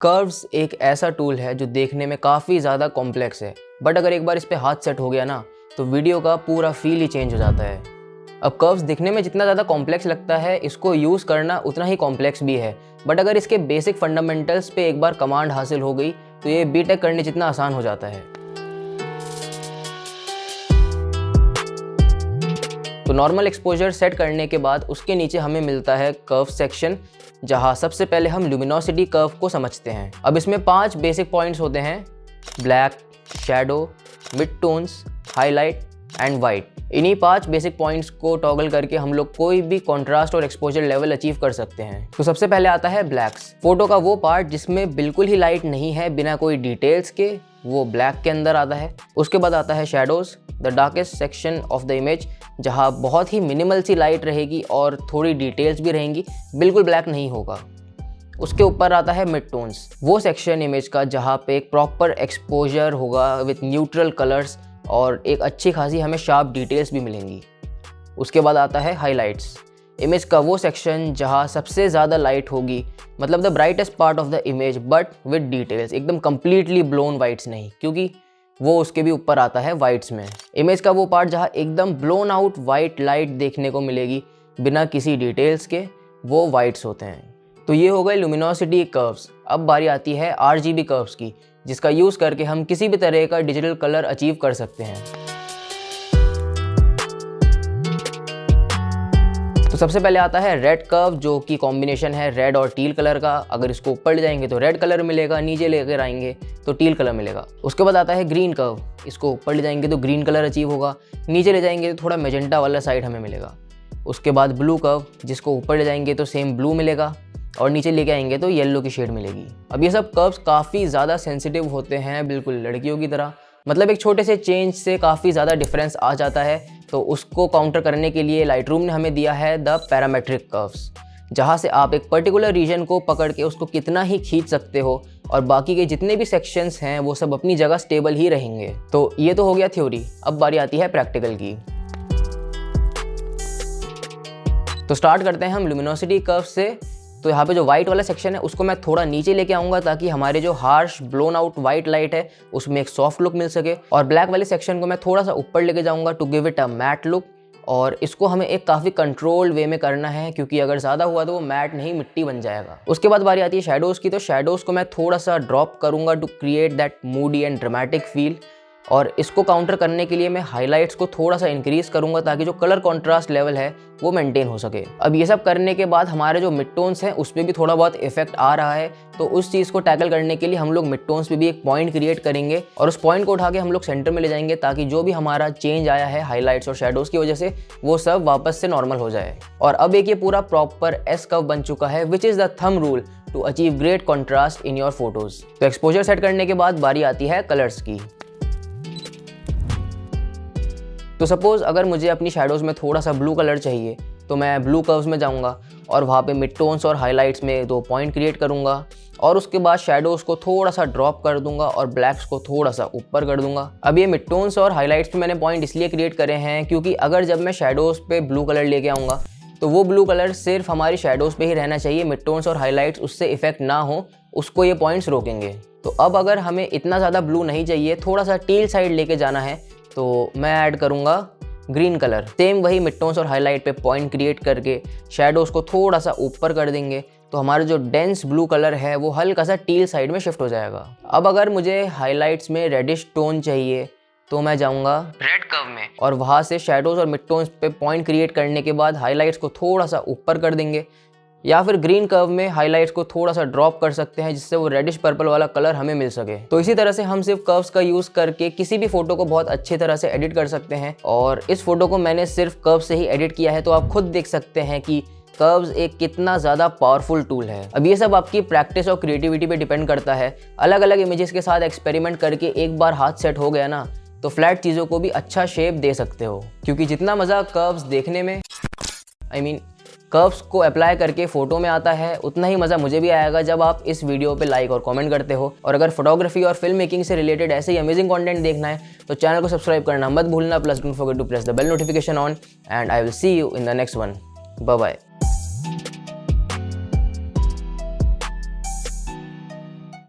Curves एक ऐसा tool है जो देखने में काफ़ी ज़्यादा कॉम्प्लेक्स है, बट अगर एक बार इस पे हाथ सेट हो गया ना तो वीडियो का पूरा फील ही चेंज हो जाता है। अब कर्व्स दिखने में जितना ज़्यादा कॉम्प्लेक्स लगता है, इसको यूज़ करना उतना ही कॉम्प्लेक्स भी है। बट अगर इसके बेसिक फंडामेंटल्स पे एक बार कमांड हासिल हो गई तो ये बीटेक करने जितना आसान हो जाता है। तो नॉर्मल एक्सपोजर सेट करने के बाद उसके नीचे हमें मिलता है कर्व सेक्शन, जहां सबसे पहले हम ल्यूमिनोसिटी कर्व को समझते हैं। अब इसमें 5 बेसिक पॉइंट्स होते हैं: black, shadow, mid tones, highlight and white. इन्हीं 5 बेसिक पॉइंट्स को टॉगल करके हम लोग कोई भी कॉन्ट्रास्ट और एक्सपोजर लेवल अचीव कर सकते हैं। तो सबसे पहले आता है ब्लैक्स। फोटो का वो पार्ट जिसमें बिल्कुल ही लाइट नहीं है, बिना कोई डिटेल्स के, वो ब्लैक के अंदर आता है। उसके बाद आता है shadows, the darkest section of the image, जहाँ बहुत ही मिनिमल सी लाइट रहेगी और थोड़ी डिटेल्स भी रहेंगी, बिल्कुल ब्लैक नहीं होगा। उसके ऊपर आता है मिड टोन्स, वो सेक्शन इमेज का जहाँ पे एक प्रॉपर एक्सपोजर होगा विथ न्यूट्रल कलर्स और एक अच्छी खासी हमें शार्प डिटेल्स भी मिलेंगी। उसके बाद आता है हाईलाइट्स, इमेज का वो सेक्शन जहाँ सबसे ज़्यादा लाइट होगी, मतलब the brightest part of the image but with details, एकदम कंप्लीटली ब्लोन वाइट्स नहीं, क्योंकि वो उसके भी ऊपर आता है वाइट्स में। इमेज का वो पार्ट जहाँ एकदम ब्लोन आउट वाइट लाइट देखने को मिलेगी बिना किसी डिटेल्स के, वो वाइट्स होते हैं। तो ये हो गए लुमिनोसिटी कर्व्स। अब बारी आती है RGB कर्व्स की, जिसका यूज़ करके हम किसी भी तरह का डिजिटल कलर अचीव कर सकते हैं। तो सबसे पहले आता है रेड कर्व, जो कि कॉम्बिनेशन है रेड और टील कलर का। अगर इसको ऊपर ले जाएंगे तो रेड कलर मिलेगा, नीचे लेकर आएंगे तो टील कलर मिलेगा। उसके बाद आता है ग्रीन कर्व, इसको ऊपर ले जाएंगे तो ग्रीन कलर अचीव होगा, नीचे ले जाएंगे तो थोड़ा मेजेंटा वाला साइड हमें मिलेगा। उसके बाद ब्लू कर्व, जिसको ऊपर ले जाएंगे तो सेम ब्लू मिलेगा और नीचे लेके आएंगे तो येलो की शेड मिलेगी। अब ये सब कर्व्स काफ़ी ज़्यादा सेंसिटिव होते हैं, बिल्कुल लड़कियों की तरह, मतलब एक छोटे से चेंज से काफ़ी ज़्यादा डिफरेंस आ जाता है। तो उसको काउंटर करने के लिए लाइटरूम ने हमें दिया है द पैरामेट्रिक कर्व्स, जहाँ से आप एक पर्टिकुलर रीजन को पकड़ के उसको कितना ही खींच सकते हो और बाकी के जितने भी सेक्शंस हैं वो सब अपनी जगह स्टेबल ही रहेंगे। तो ये तो हो गया थ्योरी। अब बारी आती है प्रैक्टिकल की। तो स्टार्ट करते हैं हम लुमिनोसिटी कर्व से। तो यहाँ पे जो वाइट वाला सेक्शन है उसको मैं थोड़ा नीचे लेके आऊँगा ताकि हमारे जो harsh blown out white light है उसमें एक सॉफ्ट लुक मिल सके, और ब्लैक वाले सेक्शन को मैं थोड़ा सा ऊपर लेके जाऊँगा to give it a matte look. और इसको हमें एक काफ़ी कंट्रोल्ड वे में करना है, क्योंकि अगर ज़्यादा हुआ तो वो मैट नहीं मिट्टी बन जाएगा। उसके बाद बारी आती है शैडोज़ की। तो शैडोज़ को मैं थोड़ा सा ड्रॉप करूँगा to create that moody and dramatic feel, और इसको काउंटर करने के लिए मैं हाइलाइट्स को थोड़ा सा इंक्रीज करूंगा ताकि जो कलर कॉन्ट्रास्ट लेवल है वो मेंटेन हो सके। अब ये सब करने के बाद हमारे जो मिड टोन्स हैं उस पर भी थोड़ा बहुत इफेक्ट आ रहा है, तो उस चीज़ को टैकल करने के लिए हम लोग मिड टोन्स पे भी एक पॉइंट क्रिएट करेंगे और उस पॉइंट को उठा के हम लोग सेंटर में ले जाएंगे ताकि जो भी हमारा चेंज आया है हाईलाइट्स और शैडोज़ की वजह से वो सब वापस से नॉर्मल हो जाए। और अब एक ये पूरा प्रॉपर एस कर्व बन चुका है, which is the thumb rule to achieve great contrast in your photos. तो एक्सपोजर सेट करने के बाद बारी आती है कलर्स की। तो सपोज़ अगर मुझे अपनी शैडोज़ में थोड़ा सा ब्लू कलर चाहिए तो मैं ब्लू कर्व्स में जाऊंगा और वहाँ पे मिड टोन्स और हाइलाइट्स में 2 पॉइंट क्रिएट करूंगा, और उसके बाद शैडोज़ को थोड़ा सा ड्रॉप कर दूंगा और ब्लैक्स को थोड़ा सा ऊपर कर दूंगा। अब ये मिड टोन्स और हाइलाइट्स पे मैंने पॉइंट इसलिए क्रिएट करे हैं क्योंकि अगर जब मैं शैडोज़ पे ब्लू कलर लेके आऊँगा तो वो ब्लू कलर सिर्फ हमारी शैडोज़ पे ही रहना चाहिए, मिड टोन्स और हाइलाइट्स उससे इफेक्ट ना हो, उसको ये पॉइंट्स रोकेंगे। तो अब अगर हमें इतना ज़्यादा ब्लू नहीं चाहिए, थोड़ा सा टील साइड लेके जाना है, तो मैं ऐड करूँगा ग्रीन कलर। सेम वही मिड टोन्स और हाईलाइट पे पॉइंट क्रिएट करके शैडोज़ को थोड़ा सा ऊपर कर देंगे, तो हमारा जो डेंस ब्लू कलर है वो हल्का सा टील साइड में शिफ्ट हो जाएगा। अब अगर मुझे हाईलाइट्स में रेडिश टोन चाहिए तो मैं जाऊंगा रेड कर्व में, और वहाँ से शैडोज़ और मिड टोन्स पे पॉइंट क्रिएट करने के बाद हाईलाइट्स को थोड़ा सा ऊपर कर देंगे, या फिर ग्रीन कर्व में हाइलाइट्स को थोड़ा सा ड्रॉप कर सकते हैं जिससे वो रेडिश पर्पल वाला कलर हमें मिल सके। तो इसी तरह से हम सिर्फ कर्व्स का यूज़ करके किसी भी फोटो को बहुत अच्छी तरह से एडिट कर सकते हैं, और इस फोटो को मैंने सिर्फ कर्व से ही एडिट किया है, तो आप खुद देख सकते हैं कि कर्व्स एक कितना ज़्यादा पावरफुल टूल है। अब ये सब आपकी प्रैक्टिस और क्रिएटिविटी पे डिपेंड करता है। अलग अलग इमेजेस के साथ एक्सपेरिमेंट करके एक बार हाथ सेट हो गया ना तो फ्लैट चीज़ों को भी अच्छा शेप दे सकते हो, क्योंकि जितना मज़ा कर्व्स देखने में कर्व्स को अप्लाई करके फ़ोटो में आता है, उतना ही मज़ा मुझे भी आएगा जब आप इस वीडियो पे लाइक और कमेंट करते हो। और अगर फोटोग्राफी और फिल्म मेकिंग से रिलेटेड ऐसे ही अमेजिंग कंटेंट देखना है तो चैनल को सब्सक्राइब करना मत भूलना, plus don't forget to press the bell notification on, and I will see you in the next one. Bye bye.